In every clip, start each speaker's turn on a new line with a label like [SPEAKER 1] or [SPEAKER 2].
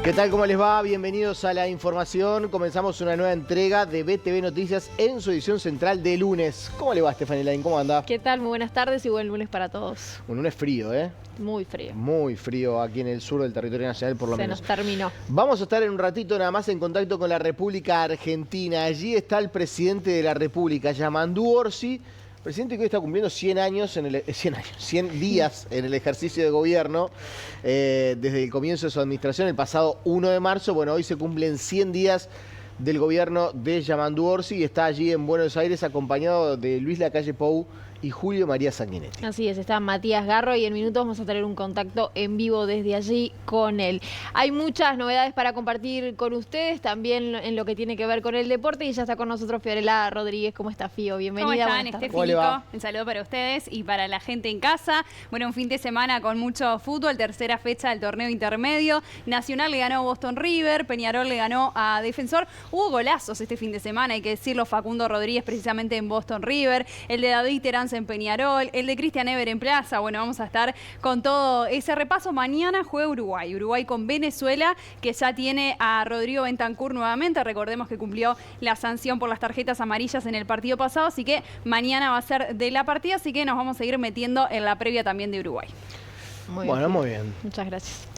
[SPEAKER 1] ¿Qué tal? ¿Cómo les va? Bienvenidos a la información. Comenzamos una nueva entrega de BTV Noticias en su edición central de lunes. ¿Cómo le va, Stephanie Lain? ¿Cómo anda?
[SPEAKER 2] ¿Qué tal? Muy buenas tardes y buen lunes para todos.
[SPEAKER 1] Un lunes frío, ¿eh?
[SPEAKER 2] Muy frío.
[SPEAKER 1] Muy frío aquí en el sur del territorio nacional, por lo menos.
[SPEAKER 2] Se nos terminó.
[SPEAKER 1] Vamos a estar en un ratito nada más en contacto con la República Argentina. Allí está el presidente de la República, Yamandú Orsi. Presidente que hoy está cumpliendo 100 días en el ejercicio de gobierno, desde el comienzo de su administración, el pasado 1 de marzo. Bueno, hoy se cumplen 100 días del gobierno de Yamandú Orsi y está allí en Buenos Aires acompañado de Luis Lacalle Pou y Julio María Sanguinetti.
[SPEAKER 2] Así es, está Matías Garro y en minutos vamos a tener un contacto en vivo desde allí con él. Hay muchas novedades para compartir con ustedes, también en lo que tiene que ver con el deporte, y ya está con nosotros Fiorella Rodríguez. ¿Cómo está, Fío? Bienvenida.
[SPEAKER 3] ¿Cómo están, Estefilico? Un saludo para ustedes y para la gente en casa. Bueno, un fin de semana con mucho fútbol, tercera fecha del torneo intermedio. Nacional le ganó a Boston River, Peñarol le ganó a Defensor. Hubo golazos este fin de semana, hay que decirlo, Facundo Rodríguez precisamente en Boston River, el de David Terán en Peñarol, el de Cristian Ever en Plaza. Bueno, vamos a estar con todo ese repaso. Mañana juega Uruguay con Venezuela, que ya tiene a Rodrigo Bentancur nuevamente. Recordemos que cumplió la sanción por las tarjetas amarillas en el partido pasado, así que mañana va a ser de la partida, así que nos vamos a ir metiendo en la previa también de Uruguay.
[SPEAKER 2] Muy
[SPEAKER 1] bueno,
[SPEAKER 2] bien.
[SPEAKER 1] muy bien.
[SPEAKER 2] Muchas gracias.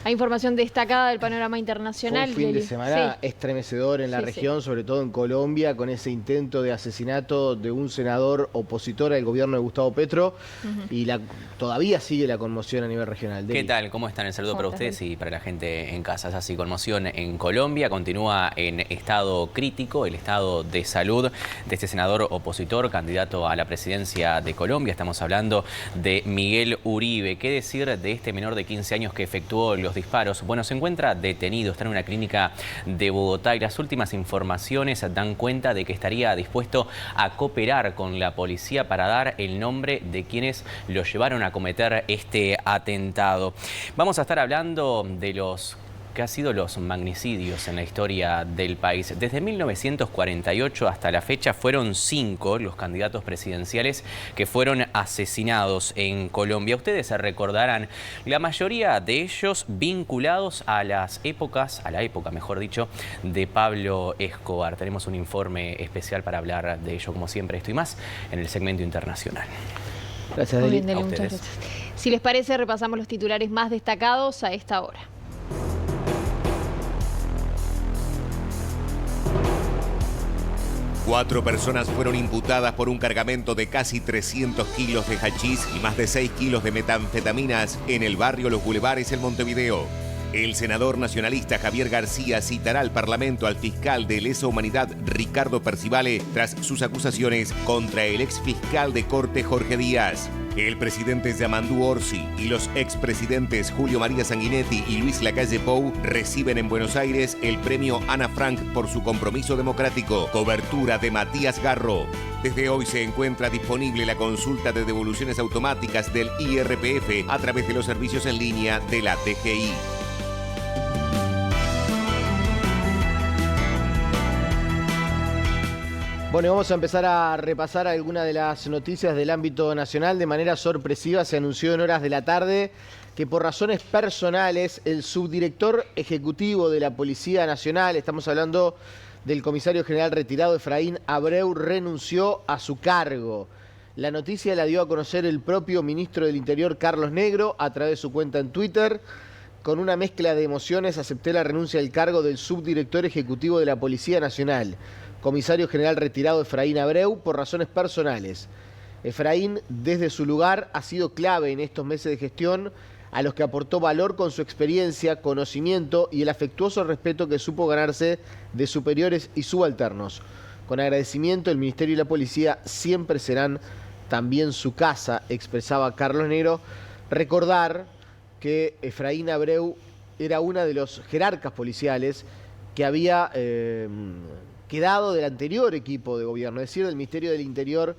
[SPEAKER 2] Hay información destacada del panorama internacional.
[SPEAKER 1] Fue un fin de semana estremecedor en la región, sobre todo en Colombia, con ese intento de asesinato de un senador opositor al gobierno de Gustavo Petro. Y todavía sigue la conmoción a nivel regional.
[SPEAKER 4] ¿Qué tal? ¿Cómo están? El saludo para ustedes y para la gente en casa. Es así, conmoción en Colombia. Continúa en estado crítico el estado de salud de este senador opositor, candidato a la presidencia de Colombia. Estamos hablando de Miguel Uribe. ¿Qué decir de este menor de 15 años que efectuó los disparos? Bueno, se encuentra detenido, está en una clínica de Bogotá y las últimas informaciones dan cuenta de que estaría dispuesto a cooperar con la policía para dar el nombre de quienes lo llevaron a cometer este atentado. Vamos a estar hablando de los que han sido los magnicidios en la historia del país. Desde 1948 hasta la fecha fueron 5 los candidatos presidenciales que fueron asesinados en Colombia. Ustedes se recordarán, la mayoría de ellos vinculados a la época, mejor dicho, de Pablo Escobar. Tenemos un informe especial para hablar de ello, como siempre, esto y más, en el segmento internacional.
[SPEAKER 1] Gracias,
[SPEAKER 2] Muy
[SPEAKER 1] Deli.
[SPEAKER 2] bien, Deli, muchas gracias. Si les parece, repasamos los titulares más destacados a esta hora.
[SPEAKER 5] Cuatro personas fueron imputadas por un cargamento de casi 300 kilos de hachís y más de 6 kilos de metanfetaminas en el barrio Los Bulevares en Montevideo. El senador nacionalista Javier García citará al Parlamento al fiscal de lesa humanidad Ricardo Percivale tras sus acusaciones contra el exfiscal de Corte Jorge Díaz. El presidente Yamandú Orsi y los expresidentes Julio María Sanguinetti y Luis Lacalle Pou reciben en Buenos Aires el premio Ana Frank por su compromiso democrático. Cobertura de Matías Garro. Desde hoy se encuentra disponible la consulta de devoluciones automáticas del IRPF a través de los servicios en línea de la DGI.
[SPEAKER 1] Bueno, vamos a empezar a repasar algunas de las noticias del ámbito nacional. De manera sorpresiva se anunció en horas de la tarde que por razones personales el subdirector ejecutivo de la Policía Nacional, estamos hablando del comisario general retirado Efraín Abreu, renunció a su cargo. La noticia la dio a conocer el propio ministro del Interior, Carlos Negro, a través de su cuenta en Twitter. Con una mezcla de emociones acepté la renuncia del cargo del subdirector ejecutivo de la Policía Nacional, comisario general retirado Efraín Abreu, por razones personales. Efraín, desde su lugar, ha sido clave en estos meses de gestión, a los que aportó valor con su experiencia, conocimiento y el afectuoso respeto que supo ganarse de superiores y subalternos. Con agradecimiento, el Ministerio y la Policía siempre serán también su casa, expresaba Carlos Negro. Recordar que Efraín Abreu era una de los jerarcas policiales que había quedado del anterior equipo de gobierno, es decir, del Ministerio del Interior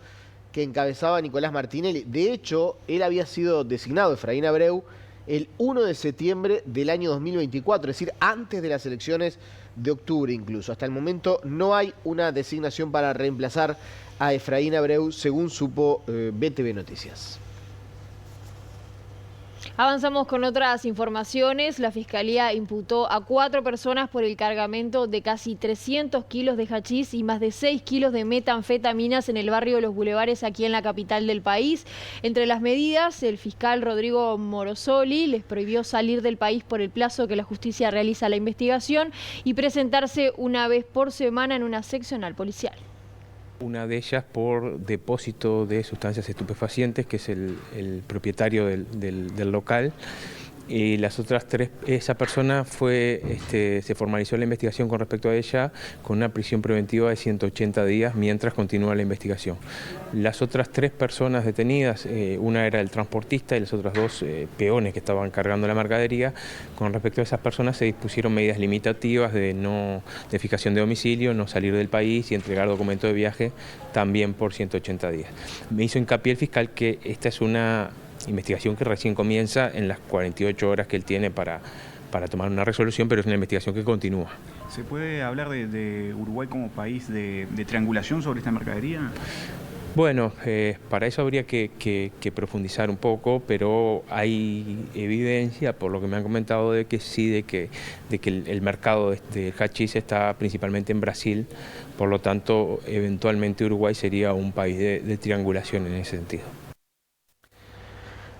[SPEAKER 1] que encabezaba Nicolás Martinelli. De hecho, él había sido designado, Efraín Abreu, el 1 de septiembre del año 2024, es decir, antes de las elecciones de octubre incluso. Hasta el momento no hay una designación para reemplazar a Efraín Abreu, según supo BTV Noticias.
[SPEAKER 2] Avanzamos con otras informaciones. La Fiscalía imputó a 4 personas por el cargamento de casi 300 kilos de hachís y más de 6 kilos de metanfetaminas en el barrio de Los Bulevares, aquí en la capital del país. Entre las medidas, el fiscal Rodrigo Morosoli les prohibió salir del país por el plazo que la justicia realiza la investigación y presentarse una vez por semana en una seccional policial.
[SPEAKER 6] Una de ellas por depósito de sustancias estupefacientes, que es el propietario del local. Y las otras 3, esa persona se formalizó la investigación con respecto a ella con una prisión preventiva de 180 días mientras continúa la investigación. Las otras 3 personas detenidas, una era el transportista y las otras 2 peones que estaban cargando la mercadería. Con respecto a esas personas se dispusieron medidas limitativas de fijación de domicilio, no salir del país y entregar documento de viaje también por 180 días. Me hizo hincapié el fiscal que esta es una investigación que recién comienza en las 48 horas que él tiene para tomar una resolución, pero es una investigación que continúa.
[SPEAKER 7] ¿Se puede hablar de Uruguay como país de triangulación sobre esta mercadería?
[SPEAKER 6] Bueno, para eso habría que profundizar un poco, pero hay evidencia, por lo que me han comentado, de que sí, de que el mercado de hachís está principalmente en Brasil, por lo tanto, eventualmente Uruguay sería un país de triangulación en ese sentido.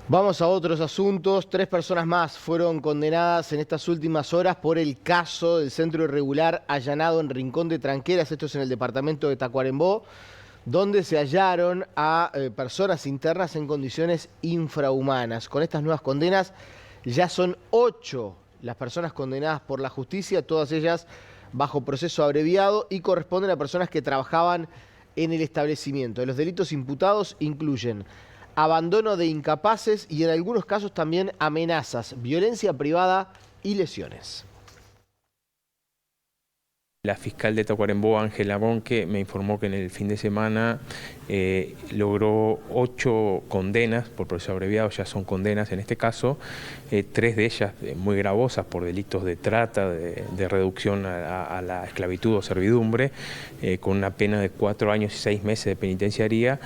[SPEAKER 1] Vamos a otros asuntos. 3 personas más fueron condenadas en estas últimas horas por el caso del centro irregular allanado en Rincón de Tranqueras, esto es en el departamento de Tacuarembó, donde se hallaron a personas internas en condiciones infrahumanas. Con estas nuevas condenas ya son 8 las personas condenadas por la justicia, todas ellas bajo proceso abreviado y corresponden a personas que trabajaban en el establecimiento. Los delitos imputados incluyen abandono de incapaces y en algunos casos también amenazas, violencia privada y lesiones.
[SPEAKER 6] La fiscal de Tacuarembó, Ángela Bonque, me informó que en el fin de semana logró 8 condenas por proceso abreviado, ya son condenas en este caso, 3 de ellas muy gravosas por delitos de trata, de reducción a la esclavitud o servidumbre, con una pena de 4 años y 6 meses de penitenciaría.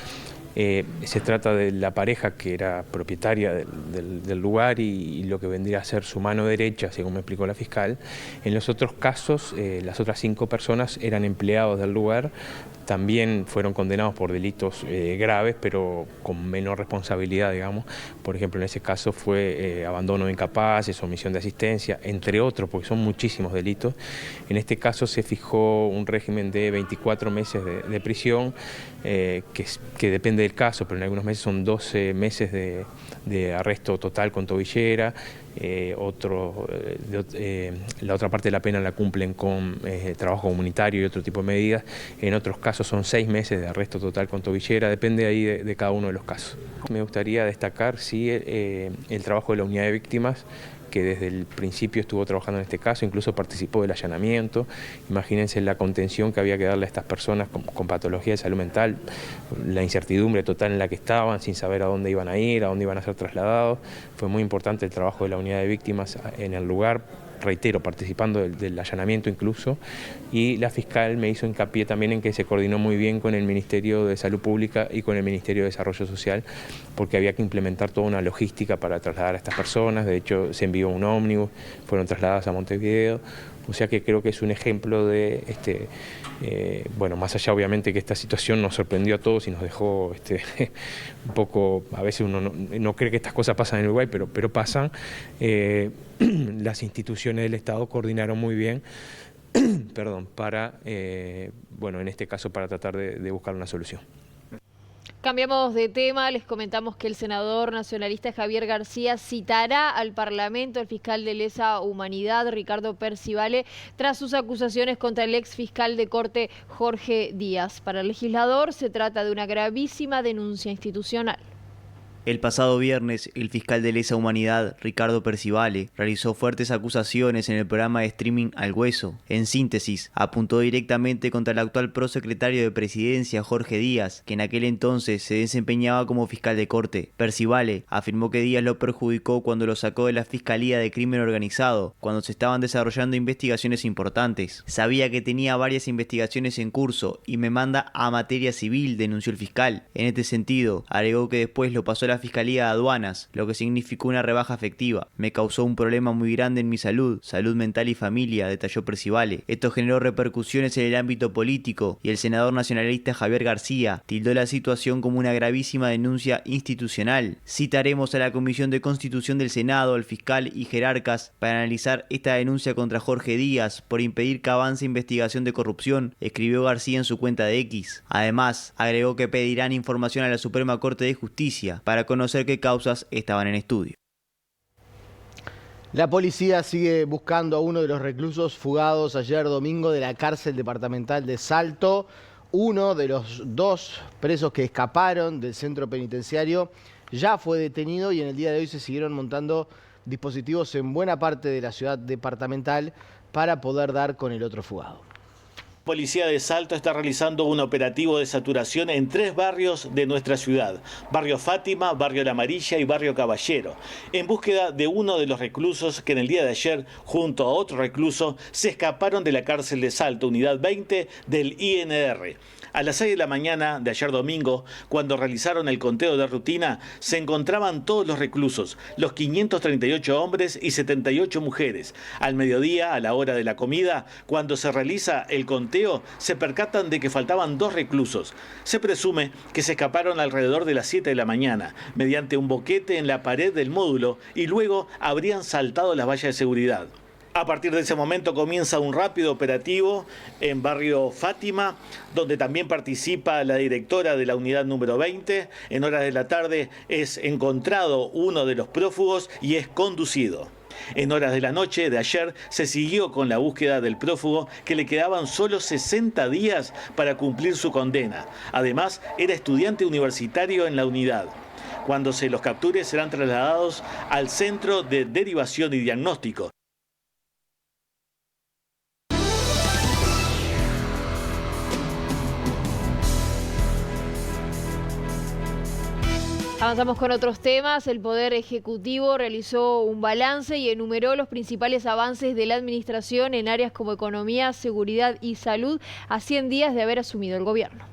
[SPEAKER 6] Se trata de la pareja que era propietaria del lugar y lo que vendría a ser su mano derecha, según me explicó la fiscal. En los otros casos, las otras 5 personas eran empleados del lugar, también fueron condenados por delitos graves, pero con menor responsabilidad, digamos. Por ejemplo, en ese caso fue abandono de incapaces, omisión de asistencia, entre otros, porque son muchísimos delitos. En este caso se fijó un régimen de 24 meses de prisión, que depende del caso, pero en algunos meses son 12 meses de arresto total con tobillera. La otra parte de la pena la cumplen con trabajo comunitario y otro tipo de medidas. En otros casos son 6 meses de arresto total con tobillera, depende ahí de cada uno de los casos. Me gustaría destacar sí, el trabajo de la unidad de víctimas, que desde el principio estuvo trabajando en este caso, incluso participó del allanamiento. Imagínense la contención que había que darle a estas personas con patología de salud mental, la incertidumbre total en la que estaban, sin saber a dónde iban a ir, a dónde iban a ser trasladados. Fue muy importante el trabajo de la unidad de víctimas en el lugar, reitero, participando del allanamiento incluso, y la fiscal me hizo hincapié también en que se coordinó muy bien con el Ministerio de Salud Pública y con el Ministerio de Desarrollo Social, porque había que implementar toda una logística para trasladar a estas personas. De hecho, se envió un ómnibus, fueron trasladadas a Montevideo, o sea que creo que es un ejemplo de, bueno, más allá obviamente que esta situación nos sorprendió a todos y nos dejó un poco, a veces uno no cree que estas cosas pasan en Uruguay, pero pasan. Las instituciones del Estado coordinaron muy bien, perdón, para, bueno, en este caso para tratar de buscar una solución.
[SPEAKER 2] Cambiamos de tema, les comentamos que el senador nacionalista Javier García citará al Parlamento al fiscal de lesa humanidad, Ricardo Percivale, tras sus acusaciones contra el ex fiscal de corte Jorge Díaz. Para el legislador se trata de una gravísima denuncia institucional.
[SPEAKER 8] El pasado viernes, el fiscal de lesa humanidad, Ricardo Percivale, realizó fuertes acusaciones en el programa de streaming Al Hueso. En síntesis, apuntó directamente contra el actual prosecretario de Presidencia, Jorge Díaz, que en aquel entonces se desempeñaba como fiscal de corte. Percivale afirmó que Díaz lo perjudicó cuando lo sacó de la Fiscalía de Crimen Organizado, cuando se estaban desarrollando investigaciones importantes. Sabía que tenía varias investigaciones en curso y me manda a materia civil, denunció el fiscal. En este sentido, agregó que después lo pasó a la Fiscalía de Aduanas, lo que significó una rebaja efectiva. Me causó un problema muy grande en mi salud mental y familia, detalló Percivale. Esto generó repercusiones en el ámbito político y el senador nacionalista Javier García tildó la situación como una gravísima denuncia institucional. Citaremos a la Comisión de Constitución del Senado, al fiscal y jerarcas para analizar esta denuncia contra Jorge Díaz por impedir que avance investigación de corrupción, escribió García en su cuenta de X. Además, agregó que pedirán información a la Suprema Corte de Justicia para conocer qué causas estaban en estudio.
[SPEAKER 1] La policía sigue buscando a uno de los reclusos fugados ayer domingo de la cárcel departamental de Salto. Uno de los 2 presos que escaparon del centro penitenciario ya fue detenido y en el día de hoy se siguieron montando dispositivos en buena parte de la ciudad departamental para poder dar con el otro fugado.
[SPEAKER 9] La Policía de Salto está realizando un operativo de saturación en 3 barrios de nuestra ciudad: Barrio Fátima, Barrio La Amarilla y Barrio Caballero, en búsqueda de uno de los reclusos que en el día de ayer, junto a otro recluso, se escaparon de la cárcel de Salto, unidad 20 del INR. A las 6 de la mañana de ayer domingo, cuando realizaron el conteo de rutina, se encontraban todos los reclusos, los 538 hombres y 78 mujeres. Al mediodía, a la hora de la comida, cuando se realiza el conteo, se percatan de que faltaban 2 reclusos. Se presume que se escaparon alrededor de las 7 de la mañana, mediante un boquete en la pared del módulo, y luego habrían saltado las vallas de seguridad. A partir de ese momento comienza un rápido operativo en Barrio Fátima, donde también participa la directora de la unidad número 20. En horas de la tarde es encontrado uno de los prófugos y es conducido. En horas de la noche de ayer se siguió con la búsqueda del prófugo, que le quedaban solo 60 días para cumplir su condena. Además, era estudiante universitario en la unidad. Cuando se los capture serán trasladados al Centro de Derivación y Diagnóstico.
[SPEAKER 2] Avanzamos con otros temas. El Poder Ejecutivo realizó un balance y enumeró los principales avances de la administración en áreas como economía, seguridad y salud a 100 días de haber asumido el gobierno.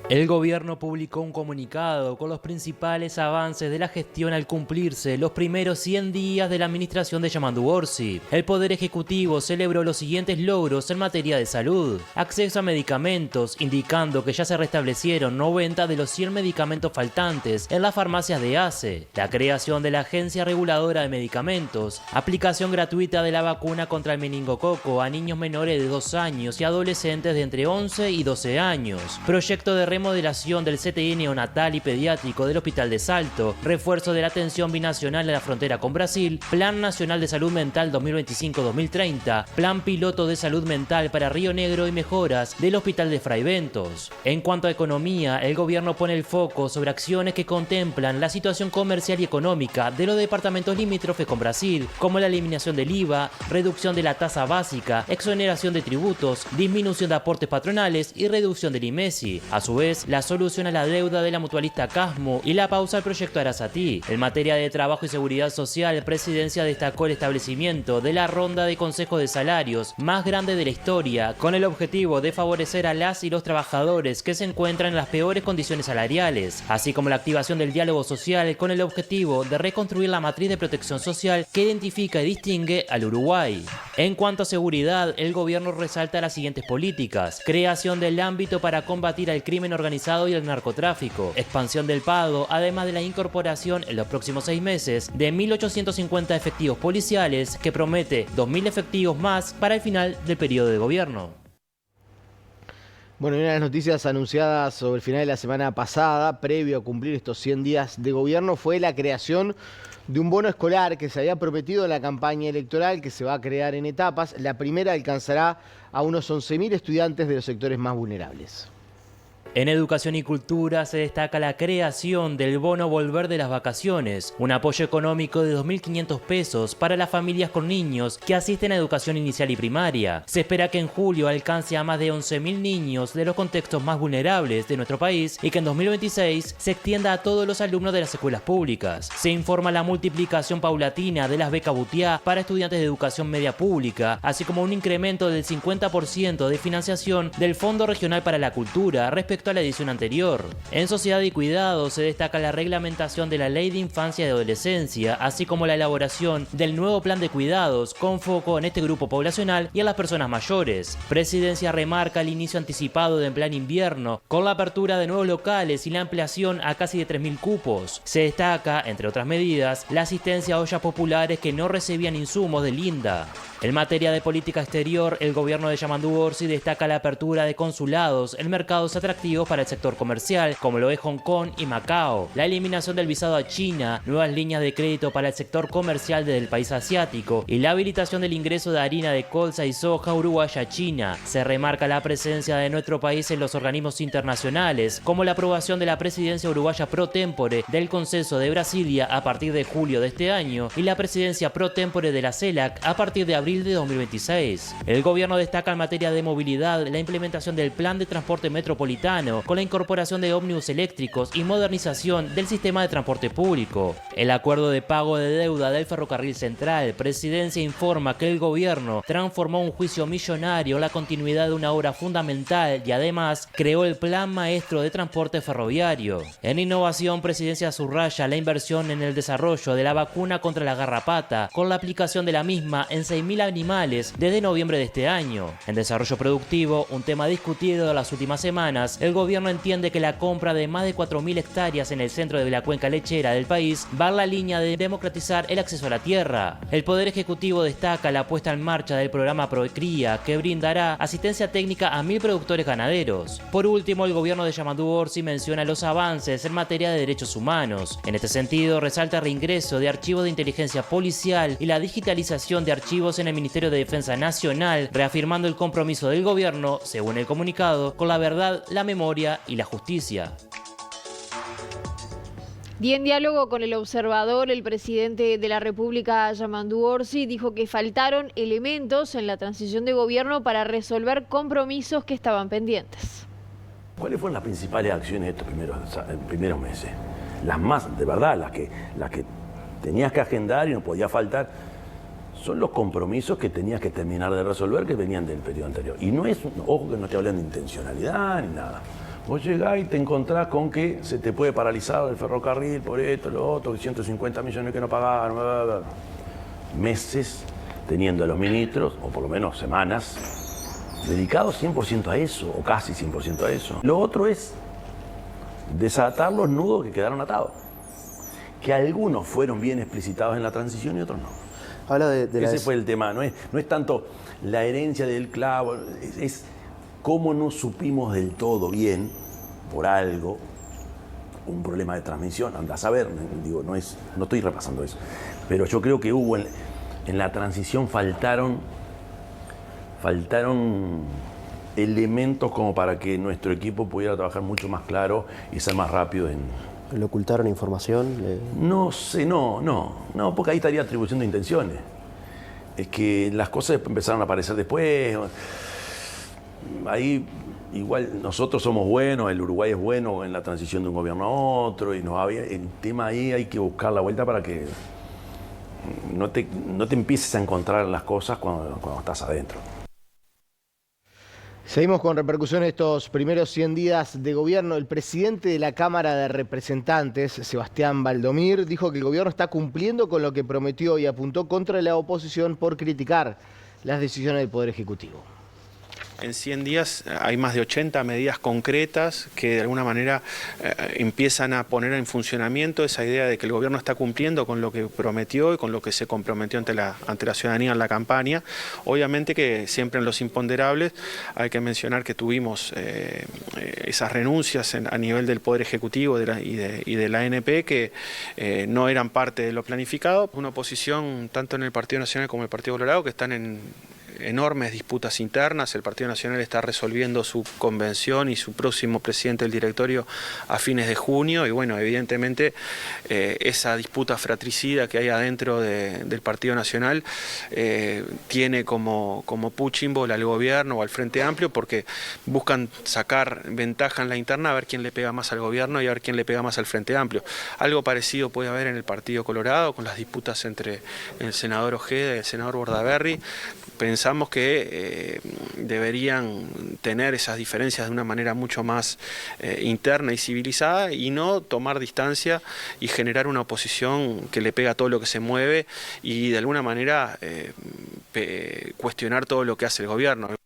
[SPEAKER 10] El gobierno publicó un comunicado con los principales avances de la gestión al cumplirse los primeros 100 días de la administración de Yamandu Orsi. El Poder Ejecutivo celebró los siguientes logros en materia de salud: acceso a medicamentos, indicando que ya se restablecieron 90 de los 100 medicamentos faltantes en las farmacias de ACE, la creación de la Agencia Reguladora de Medicamentos, aplicación gratuita de la vacuna contra el meningococo a niños menores de 2 años y adolescentes de entre 11 y 12 años, proyecto de remodelación del CTI neonatal y pediátrico del Hospital de Salto, refuerzo de la atención binacional en la frontera con Brasil, Plan Nacional de Salud Mental 2025-2030, Plan Piloto de Salud Mental para Río Negro y mejoras del Hospital de Fray Bentos. En cuanto a economía, el gobierno pone el foco sobre acciones que contemplan la situación comercial y económica de los departamentos limítrofes con Brasil, como la eliminación del IVA, reducción de la tasa básica, exoneración de tributos, disminución de aportes patronales y reducción del IMESI. A su vez, la solución a la deuda de la mutualista Casmo y la pausa al proyecto Arasatí. En materia de trabajo y seguridad social, Presidencia destacó el establecimiento de la ronda de consejos de salarios más grande de la historia, con el objetivo de favorecer a las y los trabajadores que se encuentran en las peores condiciones salariales, así como la activación del diálogo social con el objetivo de reconstruir la matriz de protección social que identifica y distingue al Uruguay. En cuanto a seguridad, el gobierno resalta las siguientes políticas: creación del ámbito para combatir al crimen organizado y el narcotráfico, expansión del PADO, además de la incorporación en los próximos 6 meses de 1.850 efectivos policiales, que promete 2.000 efectivos más para el final del periodo de gobierno.
[SPEAKER 1] Bueno, y una de las noticias anunciadas sobre el final de la semana pasada, previo a cumplir estos 100 días de gobierno, fue la creación de un bono escolar que se había prometido en la campaña electoral, que se va a crear en etapas. La primera alcanzará a unos 11.000 estudiantes de los sectores más vulnerables.
[SPEAKER 10] En Educación y Cultura se destaca la creación del bono Volver de las Vacaciones, un apoyo económico de 2.500 pesos para las familias con niños que asisten a educación inicial y primaria. Se espera que en julio alcance a más de 11.000 niños de los contextos más vulnerables de nuestro país y que en 2026 se extienda a todos los alumnos de las escuelas públicas. Se informa la multiplicación paulatina de las becas Butiá para estudiantes de educación media pública, así como un incremento del 50% de financiación del Fondo Regional para la Cultura respecto respecto a la edición anterior. En Sociedad y Cuidado se destaca la reglamentación de la Ley de Infancia y Adolescencia, así como la elaboración del nuevo plan de cuidados con foco en este grupo poblacional y en las personas mayores. Presidencia remarca el inicio anticipado del plan invierno, con la apertura de nuevos locales y la ampliación a casi de 3.000 cupos. Se destaca, entre otras medidas, la asistencia a ollas populares que no recibían insumos del INDA. En materia de política exterior, el gobierno de Yamandu Orsi destaca la apertura de consulados en mercados atractivos para el sector comercial, como lo es Hong Kong y Macao, la eliminación del visado a China, nuevas líneas de crédito para el sector comercial desde el país asiático y la habilitación del ingreso de harina de colza y soja uruguaya a China. Se remarca la presencia de nuestro país en los organismos internacionales, como la aprobación de la presidencia uruguaya pro tempore del Consenso de Brasilia a partir de julio de este año y la presidencia pro tempore de la CELAC a partir de abril de 2026. El gobierno destaca en materia de movilidad la implementación del plan de transporte metropolitano con la incorporación de ómnibus eléctricos y modernización del sistema de transporte público. El acuerdo de pago de deuda del Ferrocarril Central. Presidencia informa que el gobierno transformó un juicio millonario en la continuidad de una obra fundamental y además creó el Plan Maestro de Transporte Ferroviario. En innovación, Presidencia subraya la inversión en el desarrollo de la vacuna contra la garrapata con la aplicación de la misma en 6.000 animales desde noviembre de este año. En desarrollo productivo, un tema discutido en las últimas semanas, el gobierno entiende que la compra de más de 4.000 hectáreas en el centro de la cuenca lechera del país va en la línea de democratizar el acceso a la tierra. El Poder Ejecutivo destaca la puesta en marcha del programa Procría, que brindará asistencia técnica a 1.000 productores ganaderos. Por último, el gobierno de Yamandu Orsi menciona los avances en materia de derechos humanos. En este sentido, resalta el reingreso de archivos de inteligencia policial y la digitalización de archivos en el Ministerio de Defensa Nacional, reafirmando el compromiso del gobierno, según el comunicado, con la verdad, la memoria y la justicia.
[SPEAKER 2] Y en diálogo con El Observador, el presidente de la República, Yamandu Orsi, dijo que faltaron elementos en la transición de gobierno para resolver compromisos que estaban pendientes.
[SPEAKER 11] ¿Cuáles fueron las principales acciones de estos primeros meses? Las más, de verdad, las que tenías que agendar y no podía faltar, son los compromisos que tenías que terminar de resolver que venían del periodo anterior. Y no es, ojo que no estoy hablando de intencionalidad ni nada. Vos llegás y te encontrás con que se te puede paralizar el ferrocarril por esto, lo otro, 150 millones que no pagaron, bla, bla, bla. Meses teniendo a los ministros, o por lo menos semanas, dedicados 100% a eso, o casi 100% a eso. Lo otro es desatar los nudos que quedaron atados, que algunos fueron bien explicitados en la transición y otros no.
[SPEAKER 12] Habla de
[SPEAKER 11] Ese fue el tema, no es tanto la herencia del clavo, es cómo no supimos del todo bien, por algo, un problema de transmisión, anda a saber, digo, no estoy repasando eso, pero yo creo que hubo en la transición faltaron elementos como para que nuestro equipo pudiera trabajar mucho más claro y ser más rápido
[SPEAKER 12] ¿Le ocultaron información?
[SPEAKER 11] No sé, no, porque ahí estaría atribución de intenciones. Es que las cosas empezaron a aparecer después. Ahí igual nosotros somos buenos, el Uruguay es bueno en la transición de un gobierno a otro, y el tema ahí hay que buscar la vuelta para que no te empieces a encontrar las cosas cuando estás adentro.
[SPEAKER 1] Seguimos con repercusiones estos primeros 100 días de gobierno. El presidente de la Cámara de Representantes, Sebastián Valdomir, dijo que el gobierno está cumpliendo con lo que prometió y apuntó contra la oposición por criticar las decisiones del Poder Ejecutivo.
[SPEAKER 13] En 100 días hay más de 80 medidas concretas que de alguna manera empiezan a poner en funcionamiento esa idea de que el gobierno está cumpliendo con lo que prometió y con lo que se comprometió ante la ciudadanía en la campaña. Obviamente que siempre en los imponderables hay que mencionar que tuvimos esas renuncias a nivel del Poder Ejecutivo y de la ANP que no eran parte de lo planificado. Una oposición tanto en el Partido Nacional como en el Partido Colorado que están en enormes disputas internas. El Partido Nacional está resolviendo su convención y su próximo presidente del directorio a fines de junio y bueno, evidentemente esa disputa fratricida que hay adentro del Partido Nacional tiene como punching ball al gobierno o al Frente Amplio porque buscan sacar ventaja en la interna a ver quién le pega más al gobierno y a ver quién le pega más al Frente Amplio. Algo parecido puede haber en el Partido Colorado con las disputas entre el senador Ojeda y el senador Bordaberry. Pensar pensamos que deberían tener esas diferencias de una manera mucho más interna y civilizada y no tomar distancia y generar una oposición que le pega a todo lo que se mueve y de alguna manera cuestionar todo lo que hace el gobierno.